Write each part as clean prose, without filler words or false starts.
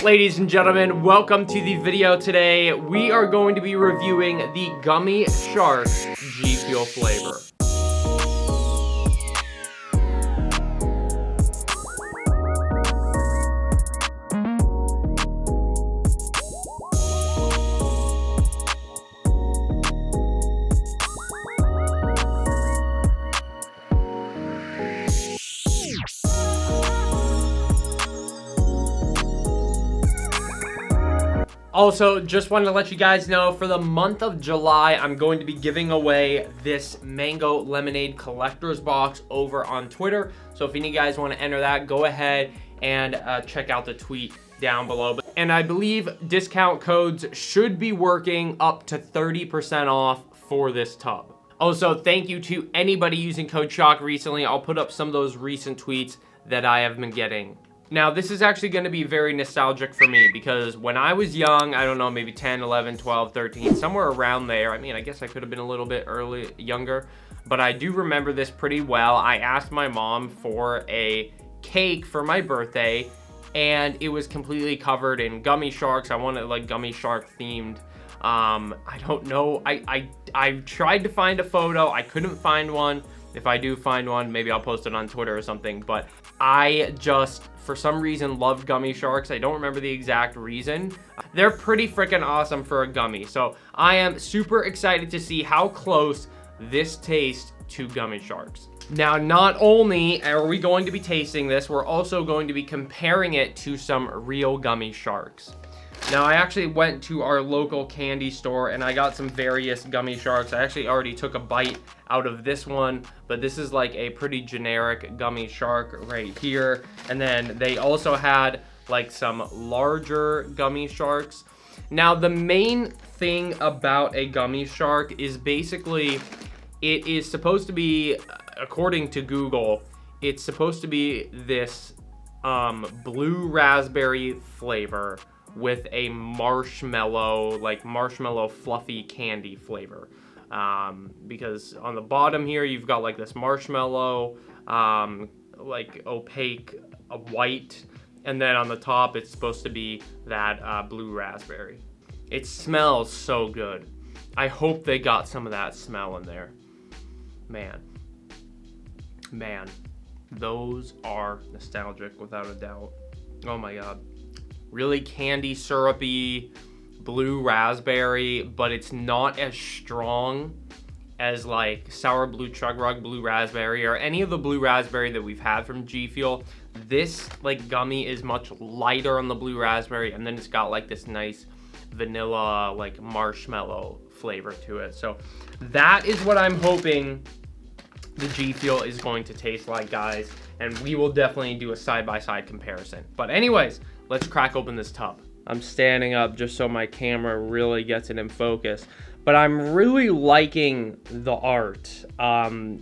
Ladies and gentlemen, welcome to the video today. We are going to be reviewing the Gummy Sharks GFUEL Flavor. Also, just wanted to let you guys know, for the month of July, I'm going to be giving away this mango lemonade collector's box over on Twitter. So if any of you guys want to enter that, go ahead and check out the tweet down below. And I believe discount codes should be working up to 30% off for this tub. Also, thank you to anybody using code SHOCK recently. I'll put up some of those recent tweets that I have been getting. Now, this is actually going to be very nostalgic for me because when I was young, I don't know, maybe 10, 11, 12, 13, somewhere around there. I mean, I guess I could have been a little bit younger, but I do remember this pretty well. I asked my mom for a cake for my birthday, and it was completely covered in gummy sharks. I wanted like gummy shark themed. I don't know. I tried to find a photo. I couldn't find one. If I do find one, maybe I'll post it on Twitter or something. But I just, for some reason, love gummy sharks. I don't remember the exact reason. They're pretty freaking awesome for a gummy. So I am super excited to see how close this tastes to gummy sharks. Now, not only are we going to be tasting this, we're also going to be comparing it to some real gummy sharks. Now, I actually went to our local candy store and I got some various gummy sharks. I actually already took a bite out of this one, but this is like a pretty generic gummy shark right here. And then they also had like some larger gummy sharks. Now, the main thing about a gummy shark is basically it is supposed to be, according to Google, it's supposed to be this blue raspberry flavor with a marshmallow, like marshmallow fluffy candy flavor. Because on the bottom here, you've got like this marshmallow, like opaque white. And then on the top, it's supposed to be that blue raspberry. It smells so good. I hope they got some of that smell in there. Man, those are nostalgic without a doubt. Oh my God. Really candy syrupy blue raspberry, but it's not as strong as like sour blue chug rug blue raspberry or any of the blue raspberry that we've had from GFUEL. This like gummy is much lighter on the blue raspberry, and then it's got like this nice vanilla like marshmallow flavor to it. So that is what I'm hoping the GFUEL is going to taste like, guys, and we will definitely do a side-by-side comparison. But anyways, let's crack open this tub. I'm standing up just so my camera really gets it in focus, but I'm really liking the art.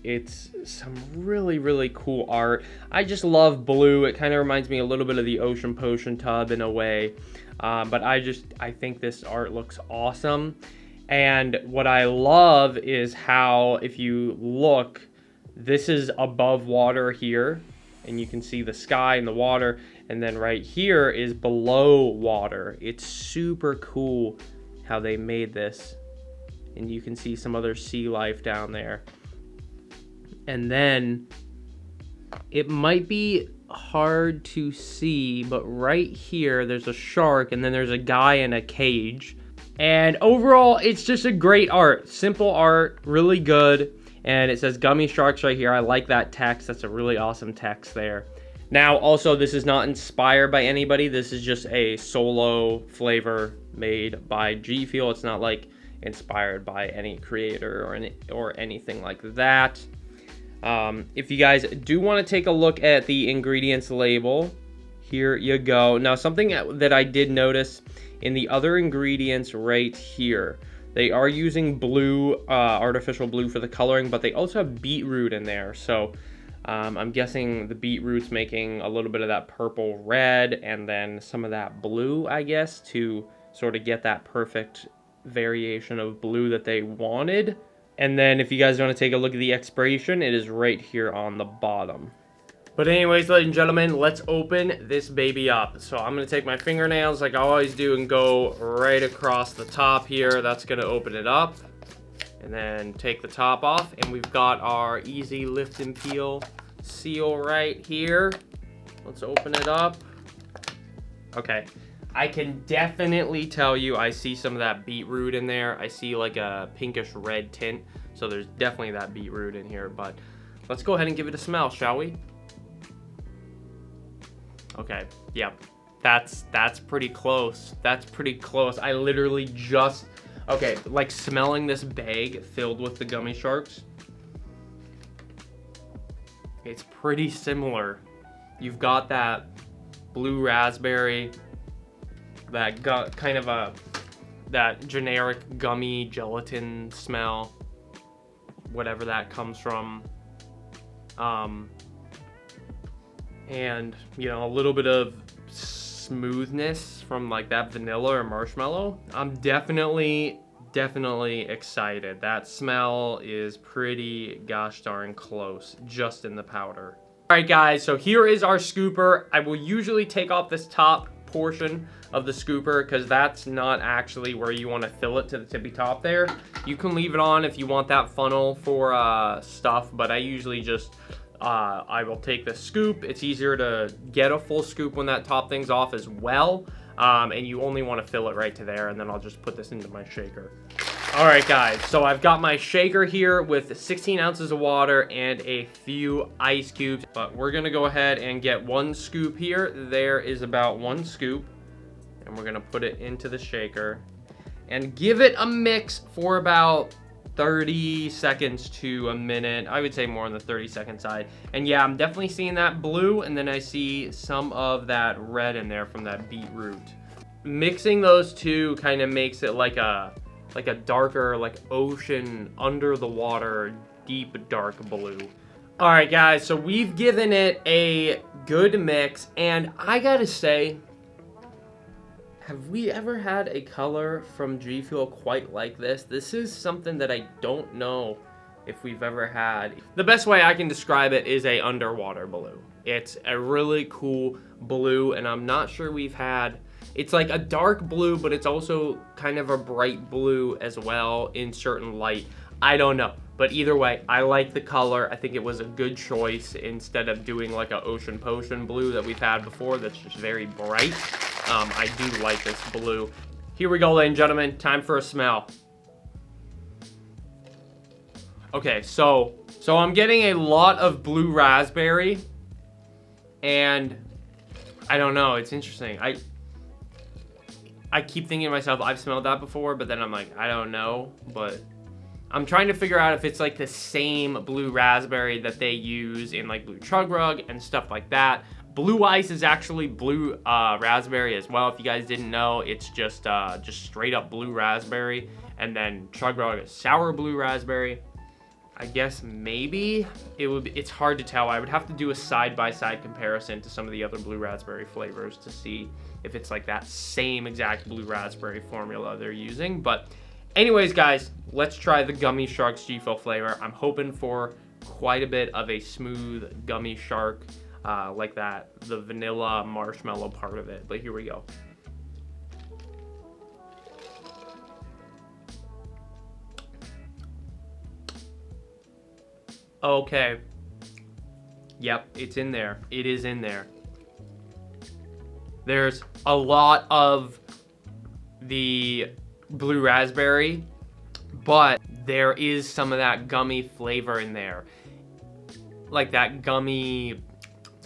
It's some really cool art. I just love blue. It kind of reminds me a little bit of the Ocean Potion tub in a way, but I think this art looks awesome. And what I love is how, if you look, this is above water here, and you can see the sky and the water, and then right here is below water. It's super cool how they made this, and you can see some other sea life down there. And then it might be hard to see, but right here there's a shark, and then there's a guy in a cage. And overall, it's just a great art. Simple art, really good. And it says Gummy Sharks right here. I like that text. That's a really awesome text there. Now, also, this is not inspired by anybody. This is just a solo flavor made by GFUEL. It's not like inspired by any creator or anything like that. If you guys do want to take a look at the ingredients label, here you go. Now, something that I did notice in the other ingredients right here, they are using blue, artificial blue for the coloring, but they also have beetroot in there. So I'm guessing the beetroot's making a little bit of that purple red and then some of that blue, I guess, to sort of get that perfect variation of blue that they wanted. And then if you guys want to take a look at the expiration, it is right here on the bottom. But anyways, ladies and gentlemen, let's open this baby up. So I'm gonna take my fingernails like I always do and go right across the top here. That's gonna open it up. And then take the top off, and we've got our easy lift and peel seal right here. Let's open it up. Okay, I can definitely tell you I see some of that beetroot in there. I see like a pinkish red tint, so there's definitely that beetroot in here, but let's go ahead and give it a smell, shall we? Okay, yep, that's pretty close. That's pretty close. I literally just, okay, like smelling this bag filled with the Gummy Sharks, it's pretty similar. You've got that blue raspberry, that kind of that generic gummy gelatin smell, whatever that comes from. And, you know, a little bit of smoothness from like that vanilla or marshmallow. I'm definitely excited. That smell is pretty gosh darn close just in the powder. All right guys, so here is our scooper. I will usually take off this top portion of the scooper because that's not actually where you want to fill it to the tippy top there. You can leave it on if you want that funnel for stuff, but I usually just I will take the scoop. It's easier to get a full scoop when that top thing's off as well. And you only want to fill it right to there, and then I'll just put this into my shaker. All right, guys, so I've got my shaker here with 16 ounces of water and a few ice cubes, but we're gonna go ahead and get one scoop here. There is about one scoop, and we're gonna put it into the shaker and give it a mix for about 30 seconds to a minute. I would say more on the 30-second side. And yeah, I'm definitely seeing that blue, and then I see some of that red in there from that beetroot. Mixing those two kind of makes it like a darker, like ocean, under the water, deep dark blue. All right, guys, so we've given it a good mix, and I gotta say, have we ever had a color from G Fuel quite like this? This is something that I don't know if we've ever had. The best way I can describe it is a underwater blue. It's a really cool blue, and I'm not sure we've had, it's like a dark blue, but it's also kind of a bright blue as well in certain light. I don't know, but either way, I like the color. I think it was a good choice instead of doing like a ocean potion blue that we've had before that's just very bright. I do like this blue. Here we go, ladies and gentlemen. Time for a smell. Okay, so I'm getting a lot of blue raspberry, and I don't know. It's interesting. I keep thinking to myself, I've smelled that before, but then I'm like, I don't know. But I'm trying to figure out if it's like the same blue raspberry that they use in like blue chug rug and stuff like that. Blue ice is actually blue raspberry as well. If you guys didn't know, it's just straight up blue raspberry, and then chug rug is sour blue raspberry. I guess maybe it's hard to tell. I would have to do a side-by-side comparison to some of the other blue raspberry flavors to see if it's like that same exact blue raspberry formula they're using. But anyways, guys, let's try the Gummy Sharks GFUEL flavor. I'm hoping for quite a bit of a smooth gummy shark, like that, the vanilla marshmallow part of it. But here we go. Okay. Yep, it's in there. It is in there. There's a lot of the blue raspberry, but there is some of that gummy flavor in there. Like that gummy,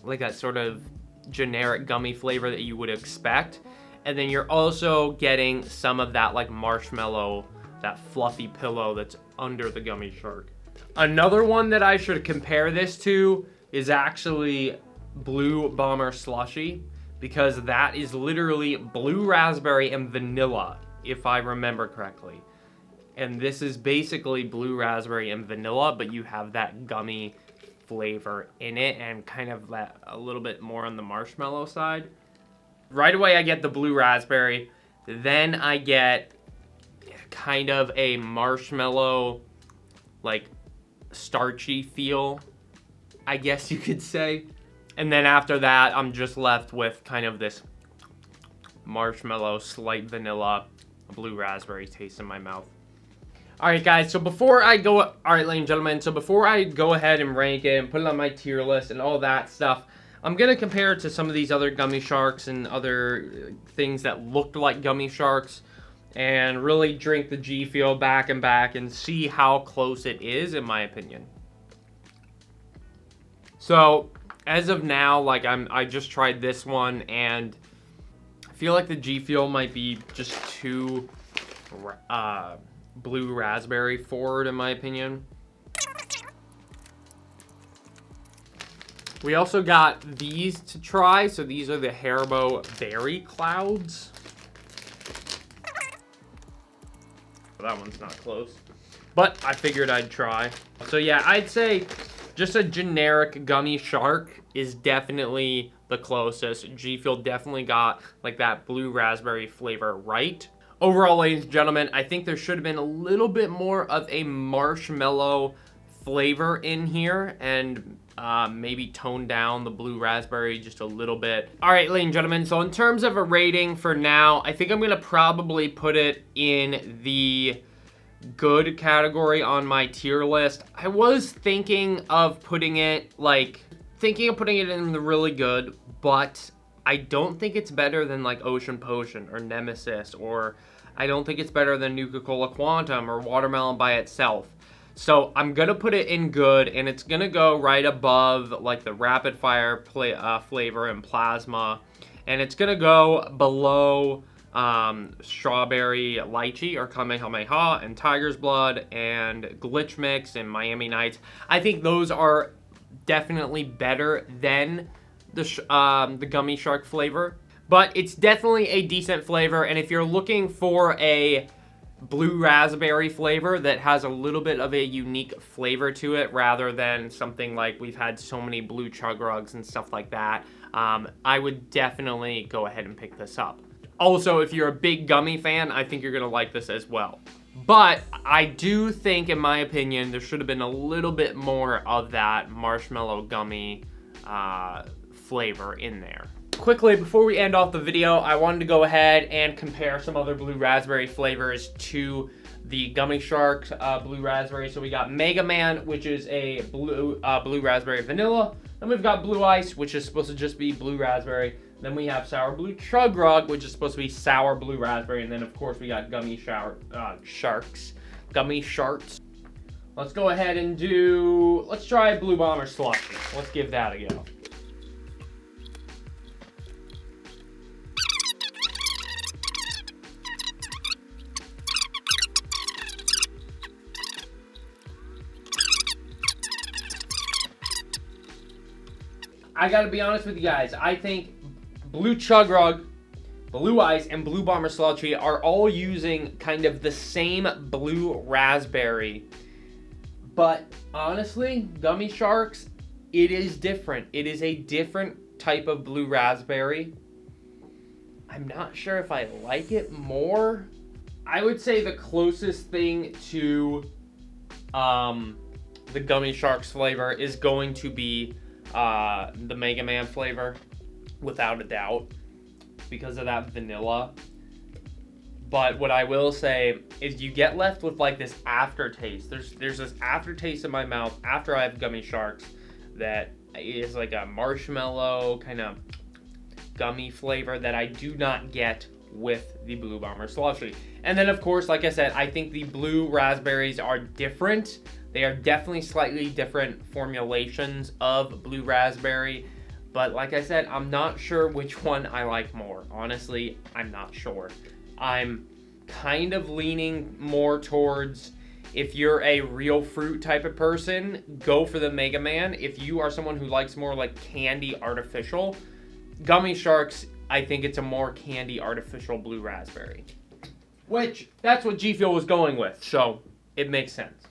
like that sort of generic gummy flavor that you would expect. And then you're also getting some of that like marshmallow, that fluffy pillow that's under the Gummy Shark. Another one that I should compare this to is actually Blue Bomber Slushy, because that is literally blue raspberry and vanilla, if I remember correctly. And this is basically blue raspberry and vanilla, but you have that gummy flavor in it and kind of that a little bit more on the marshmallow side. Right away I get the blue raspberry, then I get kind of a marshmallow, like starchy feel, I guess you could say. And then after that, I'm just left with kind of this marshmallow, slight vanilla, blue raspberry taste in my mouth. Alright guys, so before I go, alright ladies and gentlemen, so before I go ahead and rank it and put it on my tier list and all that stuff, I'm going to compare it to some of these other Gummy Sharks and other things that looked like Gummy Sharks and really drink the G Fuel back and back and see how close it is in my opinion. So, as of now, like I just tried this one and I feel like the G Fuel might be just too blue raspberry forward in my opinion. We also got these to try. So these are the Haribo Berry Clouds. That one's not close, but I figured I'd try. So yeah, I'd say just a generic Gummy Shark is definitely the closest. G Fuel definitely got like that blue raspberry flavor right. Overall, ladies and gentlemen, I think there should have been a little bit more of a marshmallow flavor in here and maybe tone down the blue raspberry just a little bit. All right, ladies and gentlemen, so in terms of a rating for now, I think I'm gonna probably put it in the good category on my tier list. I was thinking of putting it in the really good, but I don't think it's better than like Ocean Potion or Nemesis, or I don't think it's better than Nuka-Cola Quantum or Watermelon by itself. So I'm gonna put it in good, and it's gonna go right above like the Rapid Fire flavor and Plasma, and it's gonna go below Strawberry Lychee or Kamehameha and Tiger's Blood and Glitch Mix and Miami Nights. I think those are definitely better than the Gummy Shark flavor, but it's definitely a decent flavor. And if you're looking for a blue raspberry flavor that has a little bit of a unique flavor to it rather than something like we've had so many blue chug rugs and stuff like that, I would definitely go ahead and pick this up. Also, if you're a big gummy fan, I think you're gonna like this as well. But I do think, in my opinion, there should have been a little bit more of that marshmallow gummy flavor in there. Quickly, before we end off the video, I wanted to go ahead and compare some other blue raspberry flavors to the Gummy Shark blue raspberry. So we got Mega Man, which is a blue raspberry vanilla. Then we've got Blue Ice, which is supposed to just be blue raspberry. Then we have Sour Blue Chug Rug, which is supposed to be sour blue raspberry. And then, of course, we got Gummy Sharks. Gummy Sharks. Let's go ahead and let's try Blue Bomber Slushy. Let's give that a go. I gotta be honest with you guys, I think Blue Chug Rug, Blue Ice, and Blue Bomber Slushy are all using kind of the same blue raspberry. But honestly, Gummy Sharks, it is different. It is a different type of blue raspberry. I'm not sure if I like it more. I would say the closest thing to the Gummy Sharks flavor is going to be the Mega Man flavor, without a doubt, because of that vanilla. But what I will say is you get left with like this aftertaste. There's this aftertaste in my mouth after I have Gummy Sharks that is like a marshmallow kind of gummy flavor that I do not get with the Blue Bomber Slushy. And then, of course, like I said, I think the blue raspberries are different. They are definitely slightly different formulations of blue raspberry. But like I said, I'm not sure which one I like more. Honestly, I'm not sure. I'm kind of leaning more towards, if you're a real fruit type of person, go for the Mega Man. If you are someone who likes more like candy artificial, Gummy Sharks, I think it's a more candy artificial blue raspberry. Which, that's what G Fuel was going with, so it makes sense.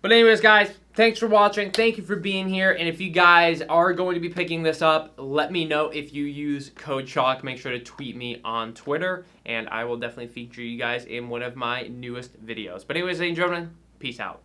But anyways, guys, thanks for watching. Thank you for being here. And if you guys are going to be picking this up, let me know if you use code CHALK. Make sure to tweet me on Twitter, and I will definitely feature you guys in one of my newest videos. But anyways, ladies and gentlemen, peace out.